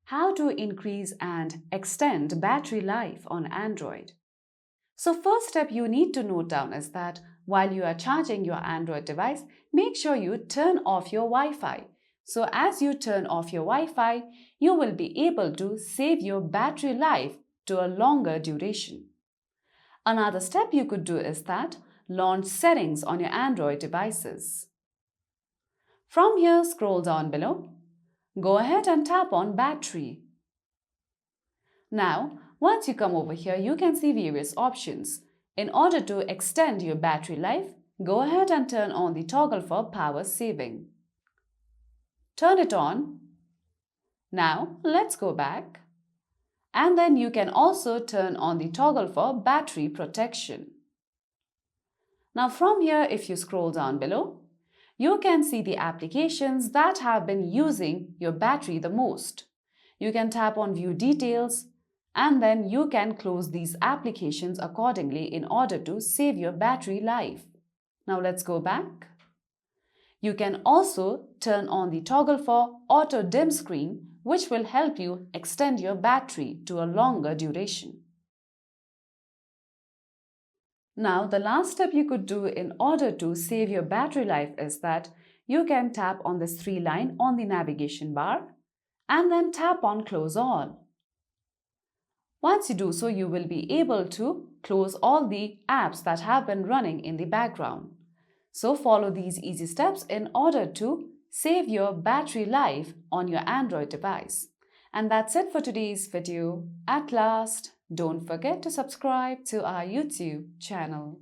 how to increase and extend battery life on Android. So first step you need to note down is that while you are charging your Android device, make sure you turn off your Wi-Fi. So as you turn off your Wi-Fi, you will be able to save your battery life to a longer duration. Another step you could do is that launch settings on your Android devices. From here, scroll down below. Go ahead and tap on battery. Now, once you come over here, you can see various options. In order to extend your battery life, go ahead and turn on the toggle for power saving. Turn it on. Now, let's go back. And then you can also turn on the toggle for battery protection. Now from here, if you scroll down below, you can see the applications that have been using your battery the most. You can tap on View Details and then you can close these applications accordingly in order to save your battery life. Now let's go back. You can also turn on the toggle for Auto Dim Screen, which will help you extend your battery to a longer duration. Now, the last step you could do in order to save your battery life is that you can tap on this 3 line on the navigation bar and then tap on Close All. Once you do so, you will be able to close all the apps that have been running in the background. So follow these easy steps in order to save your battery life on your Android device. And that's it for today's video. At last, don't forget to subscribe to our YouTube channel.